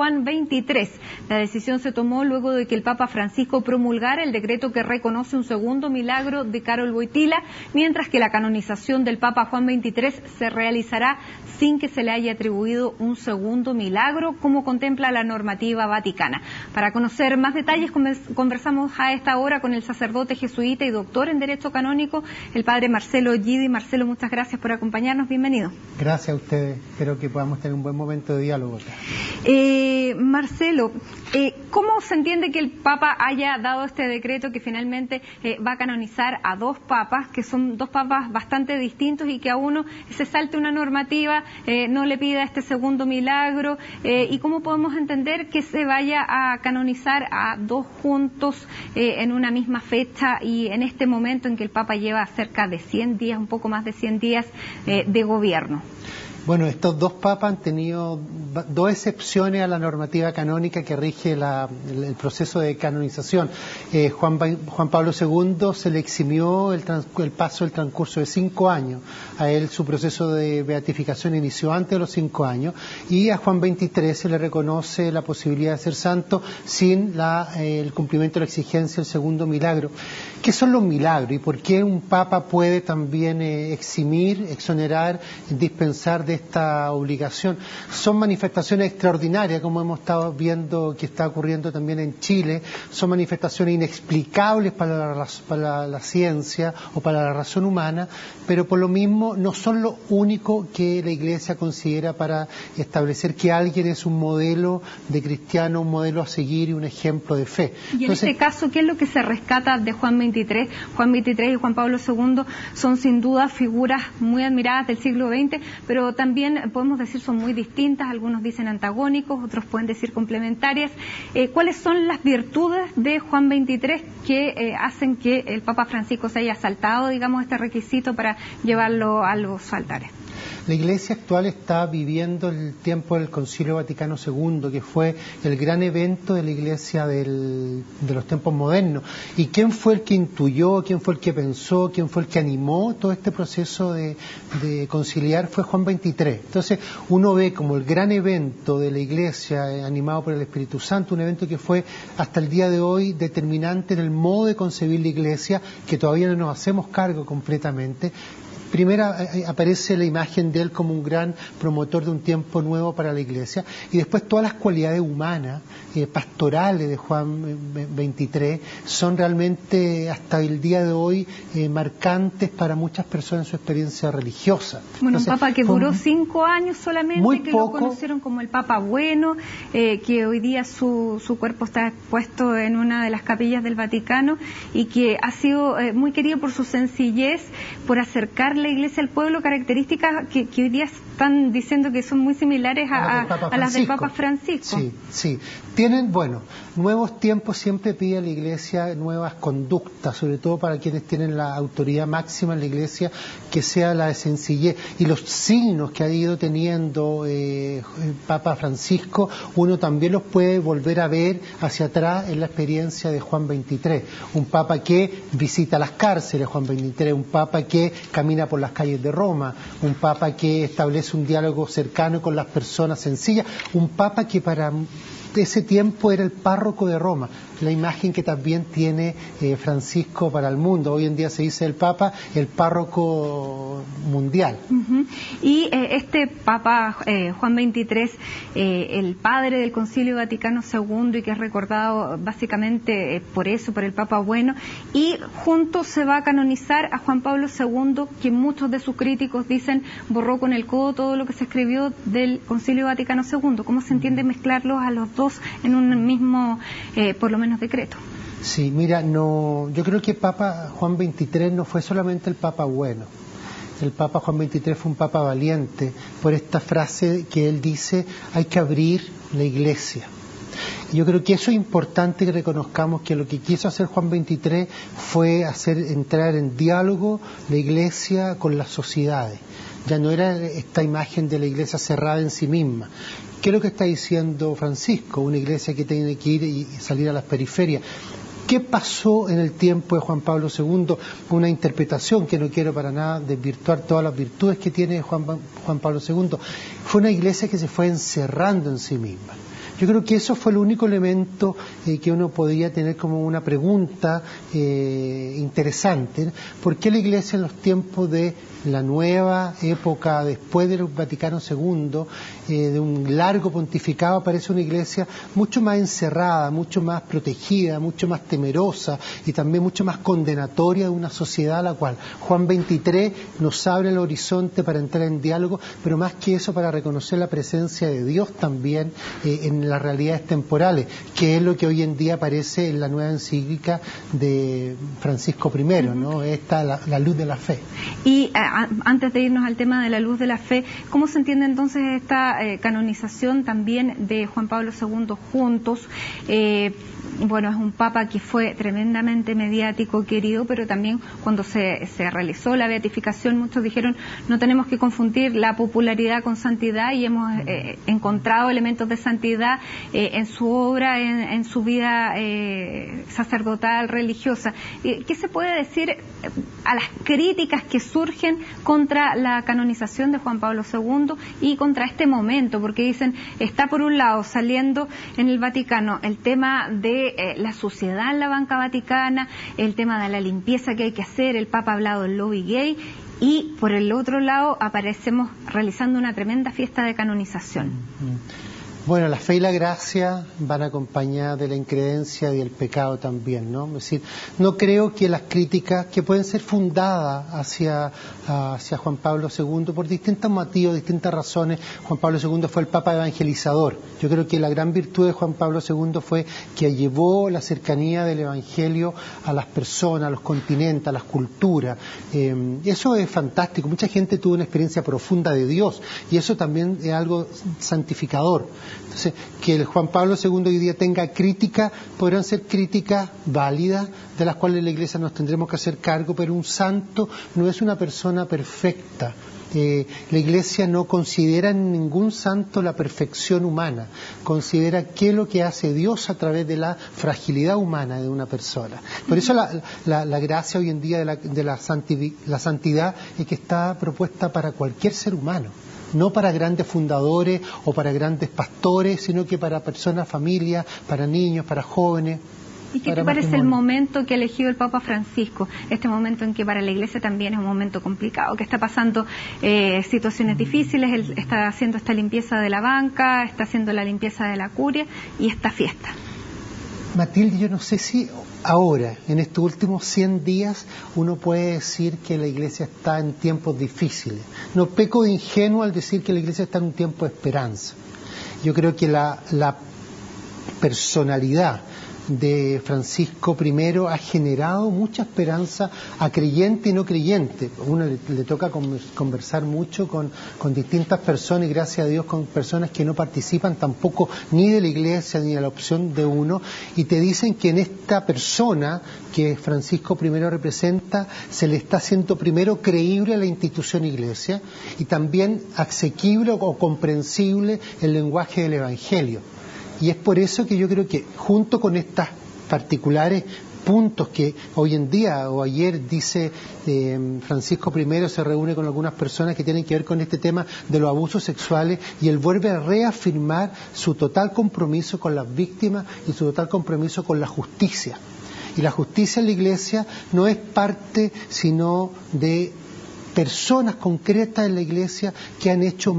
Juan XXIII. La decisión se tomó luego de que el Papa Francisco promulgara el decreto que reconoce un segundo milagro de Karol Wojtyla, mientras que la canonización del Papa Juan XXIII se realizará sin que se le haya atribuido un segundo milagro, como contempla la normativa vaticana. Para conocer más detalles, conversamos a esta hora con el sacerdote jesuita y doctor en Derecho Canónico, el padre Marcelo Gidi. Marcelo, muchas gracias por acompañarnos. Bienvenido. Gracias a ustedes. Espero que podamos tener un buen momento de diálogo. Marcelo, ¿cómo se entiende que el Papa haya dado este decreto que finalmente va a canonizar a dos papas, que son dos papas bastante distintos, y que a uno se salte una normativa, no le pida este segundo milagro? ¿Y cómo podemos entender que se vaya a canonizar a dos juntos en una misma fecha y en este momento en que el Papa lleva cerca de 100 días, un poco más de 100 días de gobierno? Bueno, estos dos papas han tenido dos excepciones a la normativa canónica que rige el proceso de canonización. Juan Pablo II se le eximió el paso del transcurso de 5 años. A él su proceso de beatificación inició antes de los 5 años, y a Juan XXIII se le reconoce la posibilidad de ser santo sin el cumplimiento de la exigencia del segundo milagro. ¿Qué son los milagros y por qué un papa puede también eximir, exonerar, dispensar de esta obligación? Son manifestaciones extraordinarias, como hemos estado viendo que está ocurriendo también en Chile. Son manifestaciones inexplicables para la ciencia o para la razón humana, pero por lo mismo no son lo único que la Iglesia considera para establecer que alguien es un modelo de cristiano, un modelo a seguir y un ejemplo de fe. Y en este caso, ¿qué es lo que se rescata de Juan XXIII? Juan XXIII y Juan Pablo II son sin duda figuras muy admiradas del siglo XX, pero también podemos decir son muy distintas. Algunos dicen antagónicos, otros pueden decir complementarias. ¿Cuáles son las virtudes de Juan XXIII que hacen que el Papa Francisco se haya saltado, digamos, este requisito para llevarlo a los altares? La Iglesia actual está viviendo el tiempo del Concilio Vaticano II, que fue el gran evento de la Iglesia de los tiempos modernos. ¿Y quién fue el que intuyó, quién fue el que pensó, quién fue el que animó todo este proceso de conciliar? Fue Juan XXIII. Entonces uno ve como el gran evento de la Iglesia animado por el Espíritu Santo, un evento que fue hasta el día de hoy determinante en el modo de concebir la Iglesia, que todavía no nos hacemos cargo completamente. Primero aparece la imagen de él como un gran promotor de un tiempo nuevo para la Iglesia, y después todas las cualidades humanas, pastorales de Juan XXIII son realmente hasta el día de hoy marcantes para muchas personas en su experiencia religiosa. Bueno, entonces, un papa que duró 5 años solamente, que lo conocieron como el Papa Bueno, que hoy día su cuerpo está expuesto en una de las capillas del Vaticano, y que ha sido muy querido por su sencillez, por acercar la Iglesia al pueblo, características que hoy día están diciendo que son muy similares a las del Papa Francisco. Sí. Tienen, nuevos tiempos siempre pide a la Iglesia nuevas conductas, sobre todo para quienes tienen la autoridad máxima en la Iglesia, que sea la de sencillez. Y los signos que ha ido teniendo el Papa Francisco, uno también los puede volver a ver hacia atrás en la experiencia de Juan XXIII. Un Papa que visita las cárceles, Juan XXIII, un Papa que camina por las calles de Roma, un Papa que establece un diálogo cercano con las personas sencillas, un Papa que para ese tiempo era el párroco de Roma, la imagen que también tiene Francisco para el mundo. Hoy en día se dice el Papa, el párroco mundial. Y este Papa Juan XXIII, el padre del Concilio Vaticano II, y que es recordado básicamente por eso, por el Papa Bueno, y junto se va a canonizar a Juan Pablo II, que muchos de sus críticos dicen borró con el codo todo lo que se escribió del Concilio Vaticano II. ¿Cómo se entiende mezclarlos a los dos en un mismo, por lo menos, decreto? Sí, mira, yo creo que Papa Juan XXIII no fue solamente el Papa Bueno. El Papa Juan XXIII fue un Papa valiente por esta frase que él dice: hay que abrir la Iglesia. Y yo creo que eso es importante, que reconozcamos que lo que quiso hacer Juan XXIII fue entrar en diálogo la Iglesia con las sociedades. Ya no era esta imagen de la Iglesia cerrada en sí misma. ¿Qué es lo que está diciendo Francisco? Una Iglesia que tiene que ir y salir a las periferias. ¿Qué pasó en el tiempo de Juan Pablo II? Una interpretación que no quiero para nada desvirtuar todas las virtudes que tiene Juan Pablo II. Fue una Iglesia que se fue encerrando en sí misma. Yo creo que eso fue el único elemento que uno podría tener como una pregunta interesante. ¿Por qué la Iglesia en los tiempos de la nueva época, después del Vaticano II, de un largo pontificado, aparece una Iglesia mucho más encerrada, mucho más protegida, mucho más temerosa y también mucho más condenatoria de una sociedad a la cual Juan XXIII nos abre el horizonte para entrar en diálogo, pero más que eso para reconocer la presencia de Dios también en las realidades temporales, que es lo que hoy en día aparece en la nueva encíclica de Francisco I, ¿no? Esta, la luz de la fe. Y antes de irnos al tema de la luz de la fe, ¿cómo se entiende entonces esta canonización también de Juan Pablo II juntos? Bueno, es un papa que fue tremendamente mediático, querido, pero también cuando se realizó la beatificación muchos dijeron no tenemos que confundir la popularidad con santidad, y hemos encontrado elementos de santidad en su obra, en su vida sacerdotal, religiosa. ¿Qué se puede decir a las críticas que surgen contra la canonización de Juan Pablo II y contra este momento? Porque dicen, está por un lado saliendo en el Vaticano el tema de la suciedad en la banca vaticana, el tema de la limpieza que hay que hacer, el Papa ha hablado del lobby gay, y por el otro lado aparecemos realizando una tremenda fiesta de canonización. Bueno, la fe y la gracia van acompañadas de la increencia y del pecado también, ¿no? Es decir, no creo que las críticas que pueden ser fundadas hacia Juan Pablo II por distintos motivos, distintas razones. Juan Pablo II fue el Papa evangelizador. Yo creo que la gran virtud de Juan Pablo II fue que llevó la cercanía del Evangelio a las personas, a los continentes, a las culturas. Eso es fantástico. Mucha gente tuvo una experiencia profunda de Dios y eso también es algo santificador. Entonces, que el Juan Pablo II hoy día tenga crítica, podrán ser críticas válidas, de las cuales la Iglesia nos tendremos que hacer cargo, pero un santo no es una persona perfecta. La Iglesia no considera en ningún santo la perfección humana, considera qué es lo que hace Dios a través de la fragilidad humana de una persona. Por eso la gracia hoy en día de la santidad es que está propuesta para cualquier ser humano. No para grandes fundadores o para grandes pastores, sino que para personas, familias, para niños, para jóvenes. ¿Y qué te parece el momento que ha elegido el Papa Francisco? Este momento en que para la Iglesia también es un momento complicado, que está pasando situaciones difíciles, él está haciendo esta limpieza de la banca, está haciendo la limpieza de la curia y esta fiesta. Matilde, yo no sé si ahora, en estos últimos 100 días, uno puede decir que la Iglesia está en tiempos difíciles. No peco de ingenuo al decir que la Iglesia está en un tiempo de esperanza. Yo creo que la personalidad de Francisco I ha generado mucha esperanza a creyente y no creyente. Uno le toca conversar mucho con distintas personas, y gracias a Dios con personas que no participan tampoco ni de la Iglesia ni de la opción de uno, y te dicen que en esta persona que Francisco I representa se le está haciendo primero creíble a la institución Iglesia y también asequible o comprensible el lenguaje del Evangelio. Y es por eso que yo creo que junto con estos particulares puntos que hoy en día o ayer dice Francisco I se reúne con algunas personas que tienen que ver con este tema de los abusos sexuales, y él vuelve a reafirmar su total compromiso con las víctimas y su total compromiso con la justicia. Y la justicia en la Iglesia no es parte sino de personas concretas en la Iglesia que han hecho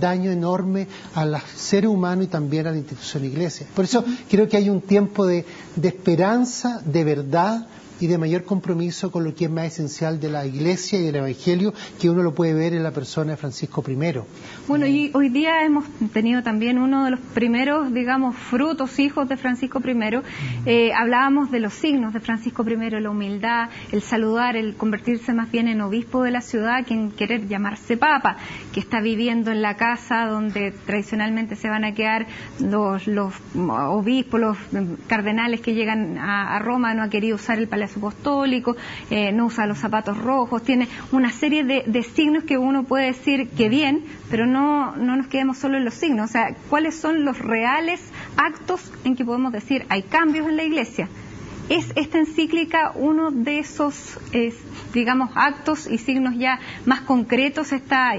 daño enorme al ser humano y también a la institución Iglesia. Por eso creo que hay un tiempo de esperanza, de verdad y de mayor compromiso con lo que es más esencial de la Iglesia y del Evangelio, que uno lo puede ver en la persona de Francisco I. Bueno, y hoy día hemos tenido también uno de los primeros, digamos, frutos, hijos de Francisco I. Hablábamos de los signos de Francisco I, la humildad, el saludar, el convertirse más bien en obispo de la ciudad que en querer llamarse papa, que está viviendo en la casa donde tradicionalmente se van a quedar los obispos, los cardenales que llegan a Roma. No ha querido usar el Palacio Apostólico, no usa los zapatos rojos, tiene una serie de signos que uno puede decir que bien, pero no nos quedemos solo en los signos. O sea, ¿cuáles son los reales actos en que podemos decir hay cambios en la Iglesia? ¿Es esta encíclica uno de esos, digamos, actos y signos ya más concretos, esta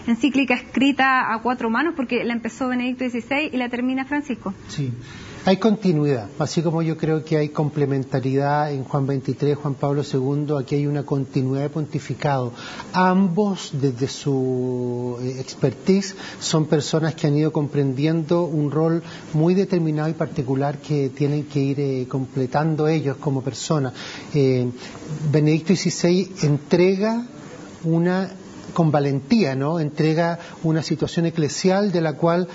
encíclica escrita a 4 manos, porque la empezó Benedicto XVI y la termina Francisco? Sí. Hay continuidad, así como yo creo que hay complementariedad en Juan XXIII, Juan Pablo II, aquí hay una continuidad de pontificado. Ambos, desde su expertise, son personas que han ido comprendiendo un rol muy determinado y particular que tienen que ir completando ellos como personas. Benedicto XVI entrega con valentía, ¿no? Entrega una situación eclesial de la cual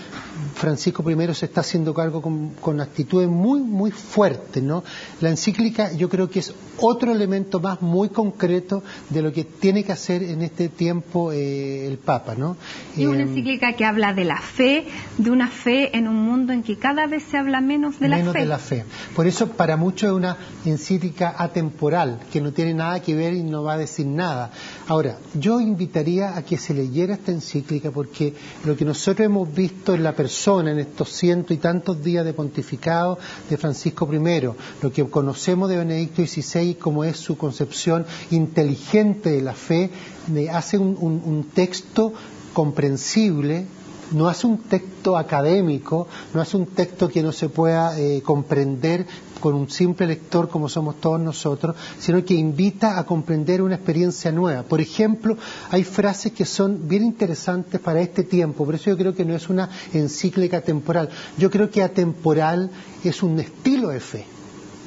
Francisco I se está haciendo cargo con actitudes muy, muy fuertes, ¿no? La encíclica yo creo que es otro elemento más muy concreto de lo que tiene que hacer en este tiempo el Papa, ¿no? Y una encíclica que habla de la fe, de una fe en un mundo en que cada vez se habla menos de la fe. Menos de la fe. Por eso para muchos es una encíclica atemporal, que no tiene nada que ver y no va a decir nada. Ahora, yo invitaría a que se leyera esta encíclica porque lo que nosotros hemos visto en la persona, en estos 100 y tantos días de pontificado de Francisco I, lo que conocemos de Benedicto XVI como es su concepción inteligente de la fe, hace un texto comprensible, no hace un texto académico, no hace un texto que no se pueda comprender con un simple lector como somos todos nosotros, sino que invita a comprender una experiencia nueva. Por ejemplo, hay frases que son bien interesantes para este tiempo, por eso yo creo que no es una encíclica temporal. Yo creo que atemporal es un estilo de fe,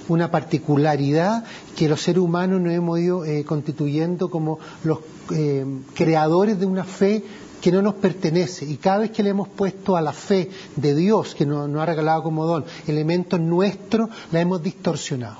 una particularidad que los seres humanos nos hemos ido constituyendo como los creadores de una fe que no nos pertenece, y cada vez que le hemos puesto a la fe de Dios, que nos ha regalado como don, elementos nuestros, la hemos distorsionado.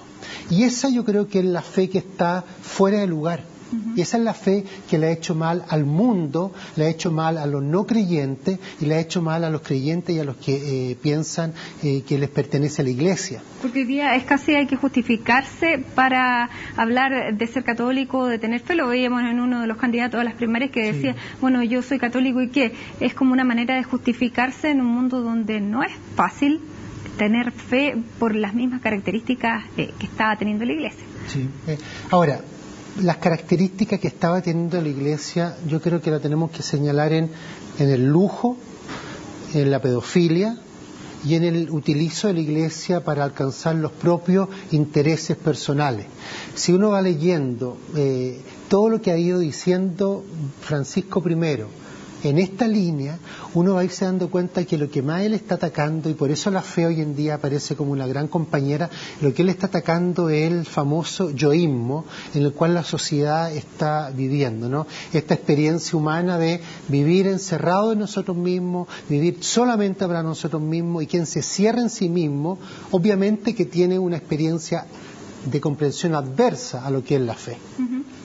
Y esa yo creo que es la fe que está fuera de lugar. Y esa es la fe que le ha hecho mal al mundo, le ha hecho mal a los no creyentes y le ha hecho mal a los creyentes y a los que piensan que les pertenece a la Iglesia. Porque hoy día es casi hay que justificarse para hablar de ser católico, de tener fe. Lo veíamos en uno de los candidatos a las primarias que decía, sí, bueno, yo soy católico y ¿qué? Es como una manera de justificarse en un mundo donde no es fácil tener fe por las mismas características que estaba teniendo la Iglesia. Sí. Ahora, las características que estaba teniendo la Iglesia, yo creo que la tenemos que señalar en el lujo, en la pedofilia y en el utilizo de la Iglesia para alcanzar los propios intereses personales. Si uno va leyendo todo lo que ha ido diciendo Francisco I en esta línea, uno va a irse dando cuenta que lo que más él está atacando, y por eso la fe hoy en día aparece como una gran compañera, lo que él está atacando es el famoso yoísmo en el cual la sociedad está viviendo, ¿no? Esta experiencia humana de vivir encerrado en nosotros mismos, vivir solamente para nosotros mismos, y quien se cierra en sí mismo, obviamente que tiene una experiencia de comprensión adversa a lo que es la fe.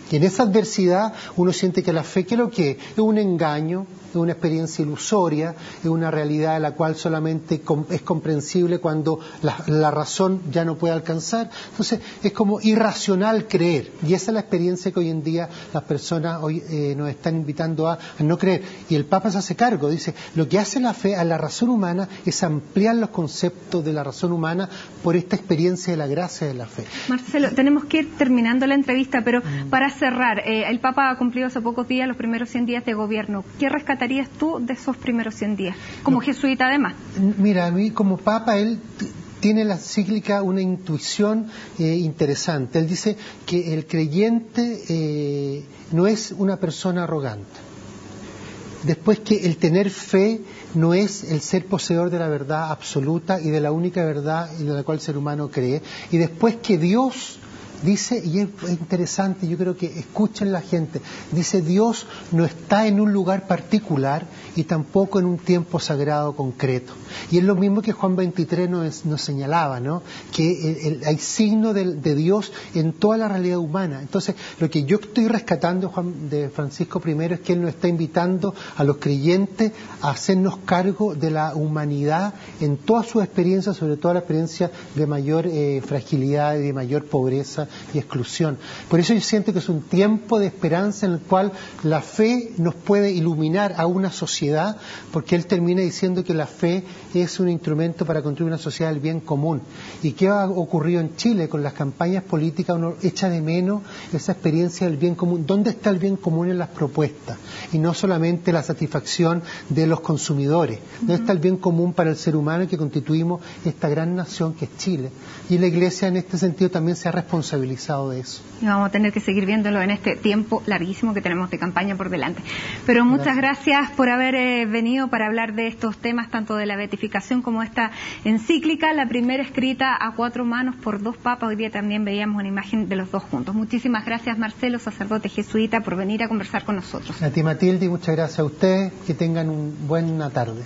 Y en esa adversidad uno siente que la fe, ¿qué es lo que es? Es un engaño, es una experiencia ilusoria, es una realidad de la cual solamente es comprensible cuando la razón ya no puede alcanzar. Entonces es como irracional creer, y esa es la experiencia que hoy en día las personas hoy nos están invitando a no creer. Y el Papa se hace cargo, dice, lo que hace la fe a la razón humana es ampliar los conceptos de la razón humana por esta experiencia de la gracia de la fe. Marcelo, tenemos que ir terminando la entrevista, pero para cerrar, el Papa ha cumplido hace pocos días los primeros 100 días de gobierno. ¿Qué rescatarías tú de esos primeros 100 días? Como jesuita además. Mira, a mí como Papa, él tiene en la encíclica una intuición interesante. Él dice que el creyente no es una persona arrogante. Después que el tener fe no es el ser poseedor de la verdad absoluta y de la única verdad en la cual el ser humano cree. Y después que Dios dice, y es interesante, yo creo que escuchen la gente, dice Dios no está en un lugar particular y tampoco en un tiempo sagrado concreto. Y es lo mismo que Juan XXIII nos señalaba, ¿no? Que hay signo de Dios en toda la realidad humana. Entonces, lo que yo estoy rescatando de Francisco I es que él nos está invitando a los creyentes a hacernos cargo de la humanidad en todas sus experiencias, sobre todo la experiencia de mayor fragilidad y de mayor pobreza y exclusión. Por eso yo siento que es un tiempo de esperanza en el cual la fe nos puede iluminar a una sociedad, porque él termina diciendo que la fe es un instrumento para construir una sociedad del bien común. ¿Y qué ha ocurrido en Chile con las campañas políticas? Uno echa de menos esa experiencia del bien común. ¿Dónde está el bien común en las propuestas? Y no solamente la satisfacción de los consumidores. ¿Dónde está el bien común para el ser humano que constituimos esta gran nación que es Chile? Y la Iglesia en este sentido también se ha responsabilizado de eso. Y vamos a tener que seguir viéndolo en este tiempo larguísimo que tenemos de campaña por delante. Pero muchas gracias por haber venido para hablar de estos temas, tanto de la beatificación como esta encíclica, la primera escrita a 4 manos por 2 papas. Hoy día también veíamos una imagen de los 2 juntos. Muchísimas gracias, Marcelo, sacerdote jesuita, por venir a conversar con nosotros. A ti, Matilde, y muchas gracias a ustedes. Que tengan una buena tarde.